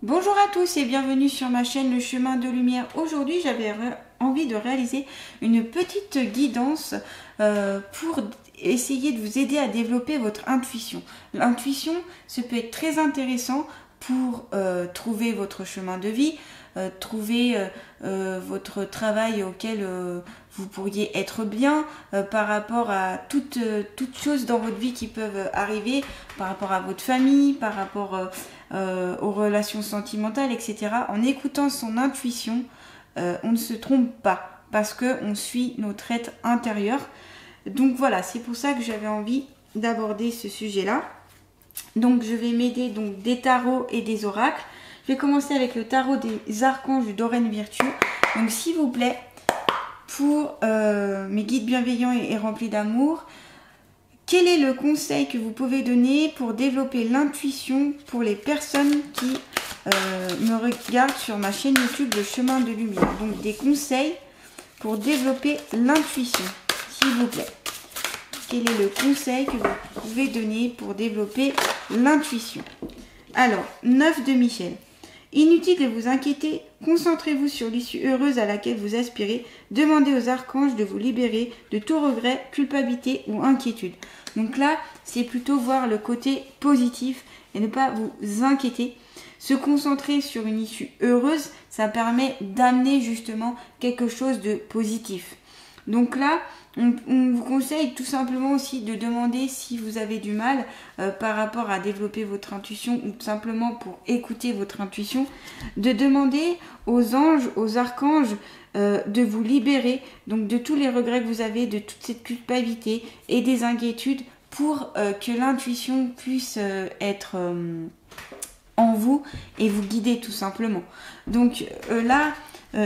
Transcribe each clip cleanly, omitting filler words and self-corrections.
Bonjour à tous et bienvenue sur ma chaîne Le Chemin de Lumière. Aujourd'hui, j'avais envie de réaliser une petite guidance pour essayer de vous aider à développer votre intuition. L'intuition, ça peut être très intéressant pour trouver votre chemin de vie, trouver votre travail auquel vous pourriez être bien par rapport à toutes choses dans votre vie qui peuvent arriver, par rapport à votre famille, par rapport aux relations sentimentales, etc. En écoutant son intuition, on ne se trompe pas parce qu'on suit notre être intérieur. Donc voilà, c'est pour ça que j'avais envie d'aborder ce sujet-là. Donc je vais m'aider donc des tarots et des oracles. Je vais commencer avec le tarot des archanges du Doreen Virtue. Donc s'il vous plaît, pour mes guides bienveillants et remplis d'amour, quel est le conseil que vous pouvez donner pour développer l'intuition pour les personnes qui me regardent sur ma chaîne YouTube Le Chemin de Lumière? Donc des conseils pour développer l'intuition, s'il vous plaît. Quel est le conseil que vous pouvez donner pour développer l'intuition? Alors, 9 de Michel. Inutile de vous inquiéter, concentrez-vous sur l'issue heureuse à laquelle vous aspirez. Demandez aux archanges de vous libérer de tout regret, culpabilité ou inquiétude. Donc là, c'est plutôt voir le côté positif et ne pas vous inquiéter. Se concentrer sur une issue heureuse, ça permet d'amener justement quelque chose de positif. Donc là, on vous conseille tout simplement aussi de demander si vous avez du mal par rapport à développer votre intuition ou tout simplement pour écouter votre intuition, de demander aux anges, aux archanges de vous libérer donc de tous les regrets que vous avez, de toute cette culpabilité et des inquiétudes pour que l'intuition puisse être en vous et vous guider tout simplement. Donc là,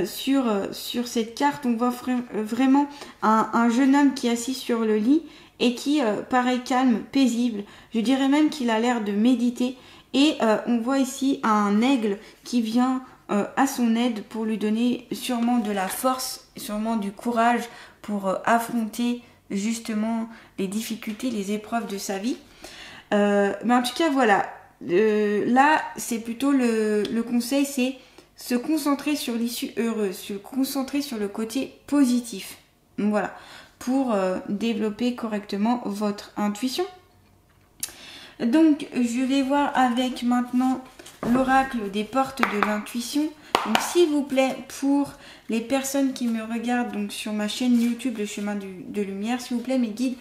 sur cette carte, on voit vraiment un jeune homme qui est assis sur le lit et qui paraît calme, paisible. Je dirais même qu'il a l'air de méditer. Et on voit ici un aigle qui vient à son aide pour lui donner sûrement de la force, sûrement du courage pour affronter justement les difficultés, les épreuves de sa vie. Mais en tout cas, voilà. Là, c'est plutôt le conseil, c'est se concentrer sur l'issue heureuse, se concentrer sur le côté positif. Voilà, pour développer correctement votre intuition. Donc, je vais voir avec maintenant l'oracle des portes de l'intuition. Donc, s'il vous plaît, pour les personnes qui me regardent donc sur ma chaîne YouTube Le Chemin de Lumière, s'il vous plaît, mes guides,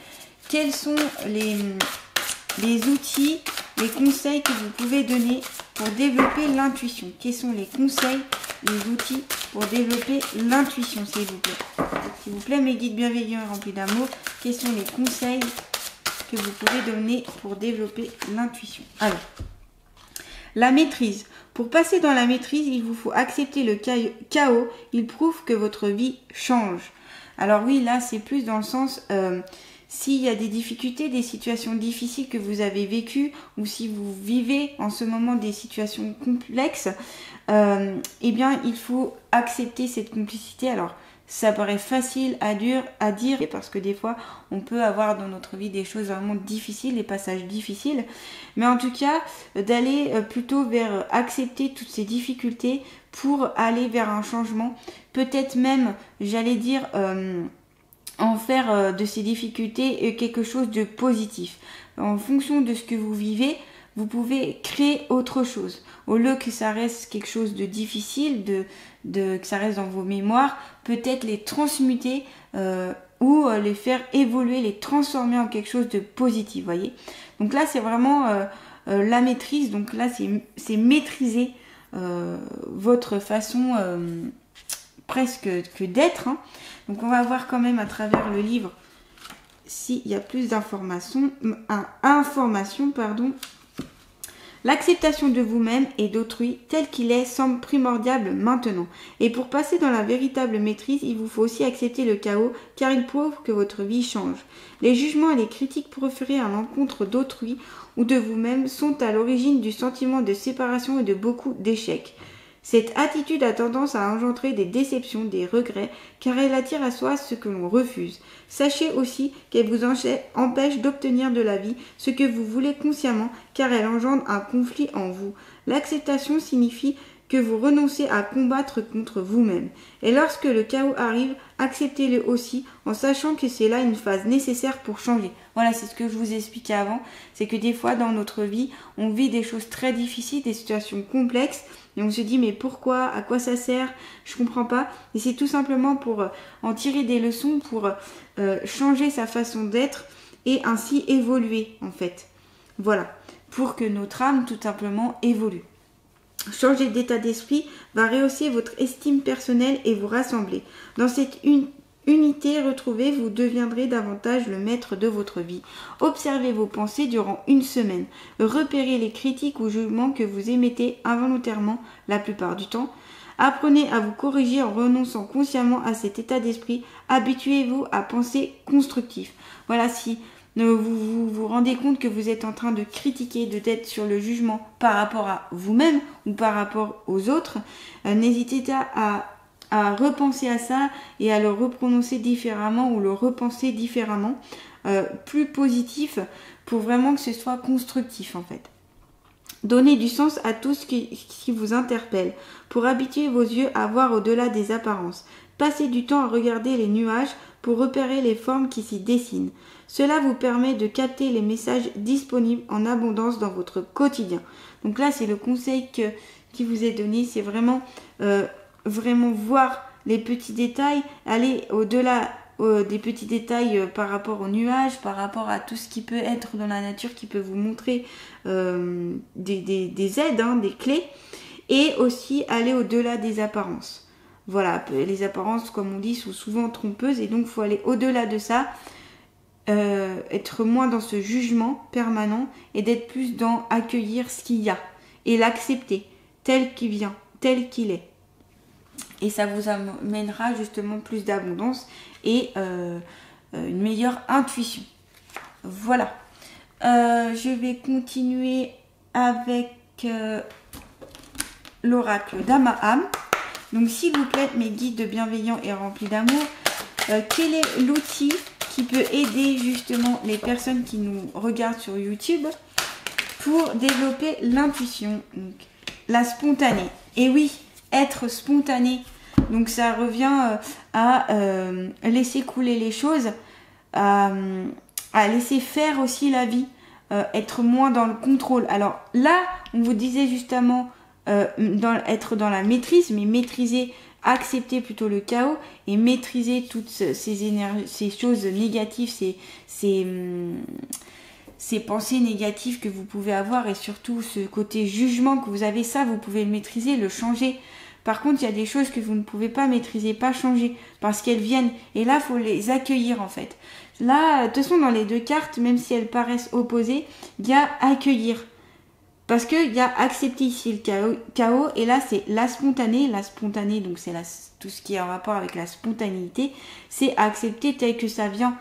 quels sont les outils, les conseils que vous pouvez donner pour développer l'intuition? Quels sont les conseils, les outils pour développer l'intuition, s'il vous plaît? S'il vous plaît, mes guides bienveillants et remplis d'amour, quels sont les conseils que vous pouvez donner pour développer l'intuition? Alors, la maîtrise. Pour passer dans la maîtrise, il vous faut accepter le chaos. Il prouve que votre vie change. Alors oui, là, c'est plus dans le sens... s'il y a des difficultés, des situations difficiles que vous avez vécues ou si vous vivez en ce moment des situations complexes, eh bien, il faut accepter cette complicité. Alors, ça paraît facile à dire parce que des fois, on peut avoir dans notre vie des choses vraiment difficiles, des passages difficiles. Mais en tout cas, d'aller plutôt vers accepter toutes ces difficultés pour aller vers un changement. Peut-être même, j'allais dire... en faire de ces difficultés quelque chose de positif. En fonction de ce que vous vivez, vous pouvez créer autre chose. Au lieu que ça reste quelque chose de difficile, que ça reste dans vos mémoires, peut-être les transmuter ou les faire évoluer, les transformer en quelque chose de positif, voyez. Donc là, c'est vraiment la maîtrise. Donc là, c'est maîtriser votre façon presque que d'être, hein. Donc on va voir quand même à travers le livre s'il y a plus d'informations. L'acceptation de vous-même et d'autrui tel qu'il est semble primordial maintenant. Et pour passer dans la véritable maîtrise, il vous faut aussi accepter le chaos car il prouve que votre vie change. Les jugements et les critiques proférés à l'encontre d'autrui ou de vous-même sont à l'origine du sentiment de séparation et de beaucoup d'échecs. Cette attitude a tendance à engendrer des déceptions, des regrets, car elle attire à soi ce que l'on refuse. Sachez aussi qu'elle vous empêche d'obtenir de la vie ce que vous voulez consciemment, car elle engendre un conflit en vous. L'acceptation signifie que vous renoncez à combattre contre vous-même. Et lorsque le chaos arrive, acceptez-le aussi en sachant que c'est là une phase nécessaire pour changer. Voilà, c'est ce que je vous expliquais avant, c'est que des fois dans notre vie, on vit des choses très difficiles, des situations complexes, et on se dit mais pourquoi, à quoi ça sert, je comprends pas. Et c'est tout simplement pour en tirer des leçons, pour changer sa façon d'être et ainsi évoluer en fait. Voilà, pour que notre âme tout simplement évolue. Changer d'état d'esprit va rehausser votre estime personnelle et vous rassembler. Dans cette unité retrouvée, vous deviendrez davantage le maître de votre vie. Observez vos pensées durant une semaine. Repérez les critiques ou jugements que vous émettez involontairement la plupart du temps. Apprenez à vous corriger en renonçant consciemment à cet état d'esprit. Habituez-vous à penser constructif. Voilà, si vous rendez compte que vous êtes en train de critiquer, d'être sur le jugement par rapport à vous-même ou par rapport aux autres, n'hésitez pas à repenser à ça et à le reprononcer différemment ou le repenser différemment, plus positif, pour vraiment que ce soit constructif en fait. Donnez du sens à tout ce qui vous interpelle, pour habituer vos yeux à voir au-delà des apparences. Passez du temps à regarder les nuages pour repérer les formes qui s'y dessinent. Cela vous permet de capter les messages disponibles en abondance dans votre quotidien. Donc là, c'est le conseil qui vous est donné, c'est vraiment voir les petits détails, aller au-delà des petits détails par rapport aux nuages, par rapport à tout ce qui peut être dans la nature, qui peut vous montrer des aides, des clés, et aussi aller au-delà des apparences. Voilà, les apparences, comme on dit, sont souvent trompeuses, et donc il faut aller au-delà de ça, être moins dans ce jugement permanent et d'être plus dans accueillir ce qu'il y a et l'accepter tel qu'il vient, tel qu'il est. Et ça vous amènera justement plus d'abondance et une meilleure intuition. Voilà. Je vais continuer avec l'oracle d'Amaham. Donc s'il vous plaît, mes guides bienveillants et remplis d'amour, quel est l'outil qui peut aider justement les personnes qui nous regardent sur YouTube pour développer l'intuition, donc la spontanée. Et oui, être spontané, donc ça revient à laisser couler les choses, à laisser faire aussi la vie, être moins dans le contrôle. Alors là, on vous disait justement être dans la maîtrise, mais maîtriser, accepter plutôt le chaos et maîtriser toutes ces énergies, ces choses négatives, ces pensées négatives que vous pouvez avoir, et surtout ce côté jugement que vous avez, ça vous pouvez le maîtriser, le changer. Par contre, il y a des choses que vous ne pouvez pas maîtriser, pas changer, parce qu'elles viennent, et là il faut les accueillir en fait. Là, de toute façon, dans les deux cartes, même si elles paraissent opposées, il y a accueillir. Parce qu'il y a accepter ici le chaos, et là c'est la spontanée, donc c'est tout ce qui est en rapport avec la spontanéité, c'est accepter tel que ça vient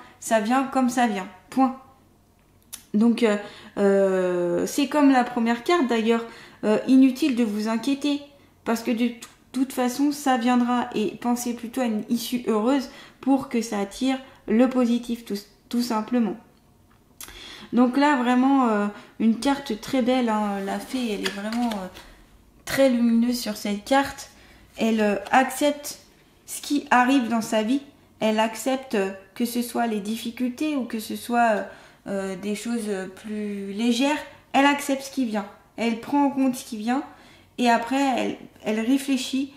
comme ça vient, point. Donc c'est comme la première carte d'ailleurs, inutile de vous inquiéter, parce que de toute façon ça viendra, et pensez plutôt à une issue heureuse pour que ça attire le positif tout simplement. Donc là, vraiment, une carte très belle, la fée, elle est vraiment très lumineuse sur cette carte. Elle accepte ce qui arrive dans sa vie. Elle accepte que ce soit les difficultés ou que ce soit des choses plus légères. Elle accepte ce qui vient. Elle prend en compte ce qui vient. Et après, elle réfléchit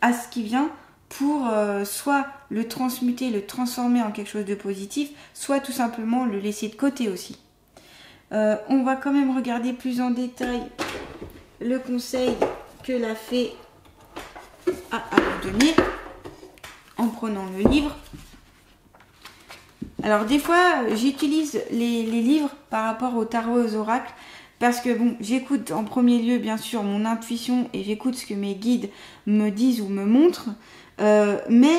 à ce qui vient pour soit le transmuter, le transformer en quelque chose de positif, soit tout simplement le laisser de côté aussi. On va quand même regarder plus en détail le conseil que la fée a à vous donner en prenant le livre. Alors des fois j'utilise les livres par rapport au tarot et aux oracles, parce que bon, j'écoute en premier lieu bien sûr mon intuition et j'écoute ce que mes guides me disent ou me montrent, mais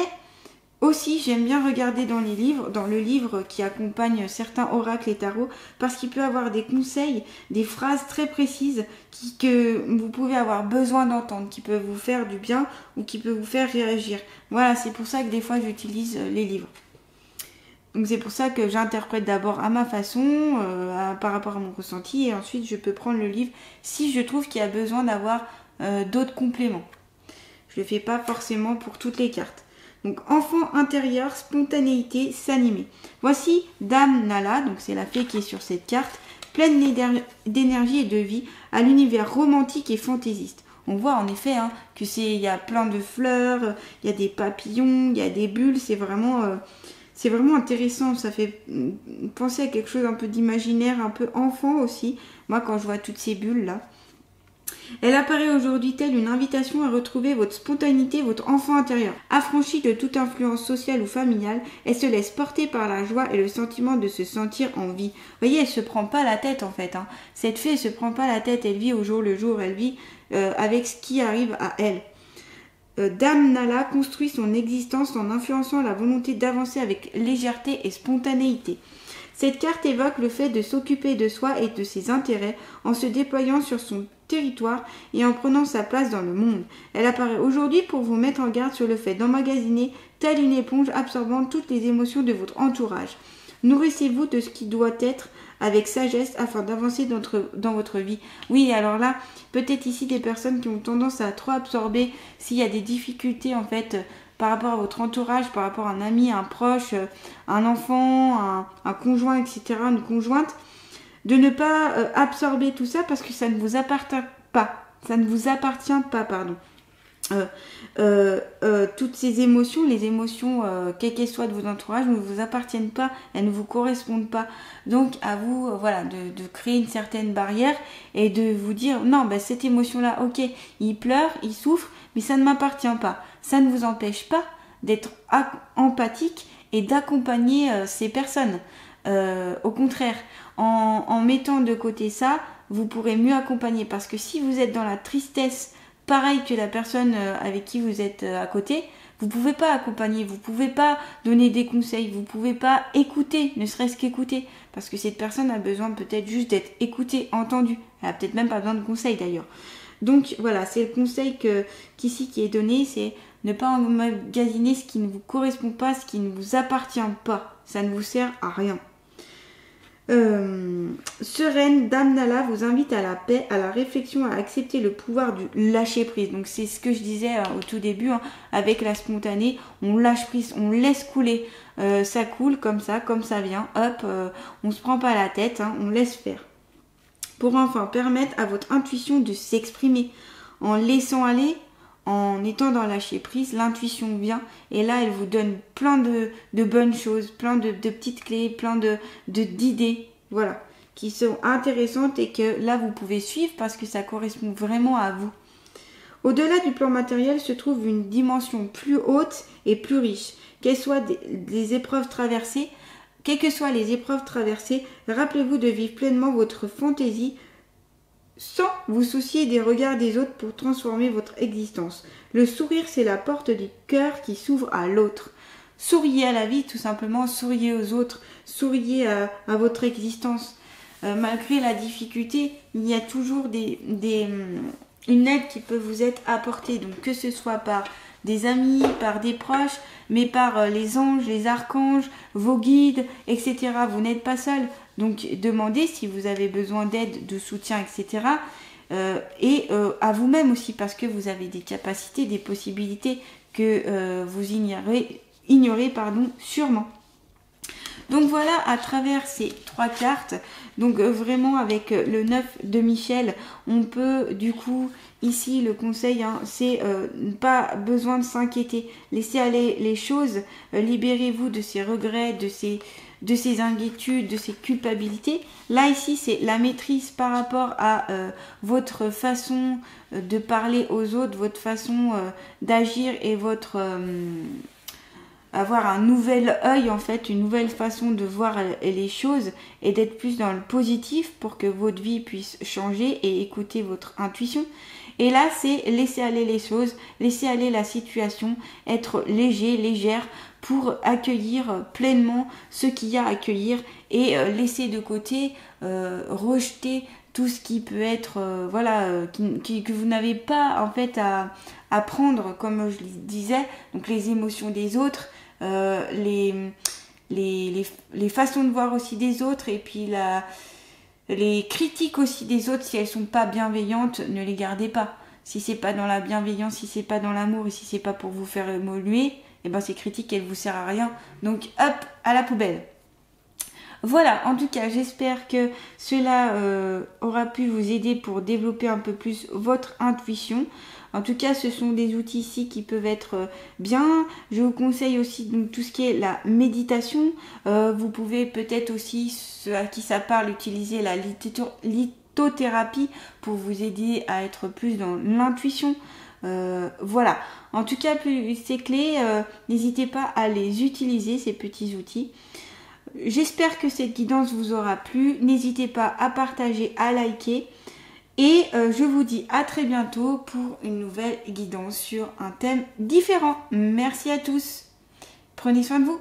Aussi, j'aime bien regarder dans le livre qui accompagne certains oracles et tarots, parce qu'il peut avoir des conseils, des phrases très précises que vous pouvez avoir besoin d'entendre, qui peuvent vous faire du bien ou qui peuvent vous faire réagir. Voilà, c'est pour ça que des fois j'utilise les livres. Donc c'est pour ça que j'interprète d'abord à ma façon, par rapport à mon ressenti, et ensuite je peux prendre le livre si je trouve qu'il y a besoin d'avoir d'autres compléments. Je ne le fais pas forcément pour toutes les cartes. Donc, enfant intérieur, spontanéité, s'animer. Voici Dame Nala, donc c'est la fée qui est sur cette carte, pleine d'énergie et de vie, à l'univers romantique et fantaisiste. On voit en effet il y a plein de fleurs, il y a des papillons, il y a des bulles, c'est vraiment intéressant. Ça fait penser à quelque chose un peu d'imaginaire, un peu enfant aussi. Moi, quand je vois toutes ces bulles là. Elle apparaît aujourd'hui telle une invitation à retrouver votre spontanéité, votre enfant intérieur. Affranchie de toute influence sociale ou familiale, elle se laisse porter par la joie et le sentiment de se sentir en vie. Vous voyez, elle se prend pas la tête en fait. Cette fée, elle se prend pas la tête, elle vit au jour le jour, elle vit avec ce qui arrive à elle. Dame Nala construit son existence en influençant la volonté d'avancer avec légèreté et spontanéité. Cette carte évoque le fait de s'occuper de soi et de ses intérêts en se déployant sur son territoire et en prenant sa place dans le monde. Elle apparaît aujourd'hui pour vous mettre en garde sur le fait d'emmagasiner, telle une éponge absorbant toutes les émotions de votre entourage. Nourrissez-vous de ce qui doit être avec sagesse afin d'avancer dans votre vie. Oui, alors là, peut-être ici des personnes qui ont tendance à trop absorber s'il y a des difficultés en fait par rapport à votre entourage, par rapport à un ami, un proche, un enfant, un conjoint, etc., une conjointe, de ne pas absorber tout ça parce que ça ne vous appartient pas. Ça ne vous appartient pas, pardon. Toutes ces émotions, les émotions, quelles qu'elles soient de vos entourages, ne vous appartiennent pas, elles ne vous correspondent pas. Donc à vous, de créer une certaine barrière et de vous dire non, cette émotion-là, ok, il pleure, il souffre, mais ça ne m'appartient pas. Ça ne vous empêche pas d'être empathique et d'accompagner ces personnes. Au contraire, en mettant de côté ça, vous pourrez mieux accompagner parce que si vous êtes dans la tristesse, pareil que la personne avec qui vous êtes à côté, vous pouvez pas accompagner, vous pouvez pas donner des conseils, vous pouvez pas écouter, ne serait-ce qu'écouter, parce que cette personne a besoin peut-être juste d'être écoutée, entendue. Elle a peut-être même pas besoin de conseils d'ailleurs. Donc voilà, c'est le conseil qui est donné, c'est ne pas emmagasiner ce qui ne vous correspond pas, ce qui ne vous appartient pas. Ça ne vous sert à rien. Sereine, Dame Nala vous invite à la paix, à la réflexion, à accepter le pouvoir du lâcher prise. Donc c'est ce que je disais au tout début, avec la spontanée, on lâche prise, on laisse couler. Ça coule comme ça vient, hop, on se prend pas la tête, on laisse faire. Pour enfin permettre à votre intuition de s'exprimer en laissant aller, en étant dans lâcher prise, l'intuition vient et là elle vous donne plein de bonnes choses, plein de petites clés, plein d'idées, voilà, qui sont intéressantes et que là vous pouvez suivre parce que ça correspond vraiment à vous. Au-delà du plan matériel se trouve une dimension plus haute et plus riche, qu'elles soient des épreuves traversées. Quelles que soient les épreuves traversées, rappelez-vous de vivre pleinement votre fantaisie sans vous soucier des regards des autres pour transformer votre existence. Le sourire, c'est la porte du cœur qui s'ouvre à l'autre. Souriez à la vie, tout simplement, souriez aux autres, souriez à votre existence. Malgré la difficulté, il y a toujours une aide qui peut vous être apportée, donc que ce soit par des amis, par des proches, mais par les anges, les archanges, vos guides, etc. Vous n'êtes pas seul. Donc demandez si vous avez besoin d'aide, de soutien, etc. Et à vous-même aussi, parce que vous avez des capacités, des possibilités que vous ignorez, sûrement. Donc voilà, à travers ces 3 cartes, donc vraiment avec le 9 de Michel, on peut du coup, ici le conseil, c'est pas besoin de s'inquiéter, laissez aller les choses, libérez-vous de ces regrets, de ces inquiétudes, de ces culpabilités. Là ici c'est la maîtrise par rapport à votre façon de parler aux autres, votre façon d'agir et votre... avoir un nouvel œil en fait, une nouvelle façon de voir les choses et d'être plus dans le positif pour que votre vie puisse changer et écouter votre intuition. Et là, c'est laisser aller les choses, laisser aller la situation, être léger, légère pour accueillir pleinement ce qu'il y a à accueillir et laisser de côté, rejeter tout ce qui peut être, que vous n'avez pas en fait à prendre, comme je le disais, donc les émotions des autres, les façons de voir aussi des autres et puis les critiques aussi des autres, si elles sont pas bienveillantes, ne les gardez pas. Si c'est pas dans la bienveillance, si c'est pas dans l'amour et si c'est pas pour vous faire évoluer, et ben ces critiques elles vous servent à rien. Donc hop, à la poubelle. Voilà, en tout cas, j'espère que cela aura pu vous aider pour développer un peu plus votre intuition. En tout cas, ce sont des outils ici qui peuvent être bien. Je vous conseille aussi donc, tout ce qui est la méditation. Vous pouvez peut-être aussi, ceux à qui ça parle, utiliser la lithothérapie pour vous aider à être plus dans l'intuition. Voilà. En tout cas, ces clés, n'hésitez pas à les utiliser, ces petits outils. J'espère que cette guidance vous aura plu. N'hésitez pas à partager, à liker. Et je vous dis à très bientôt pour une nouvelle guidance sur un thème différent. Merci à tous. Prenez soin de vous.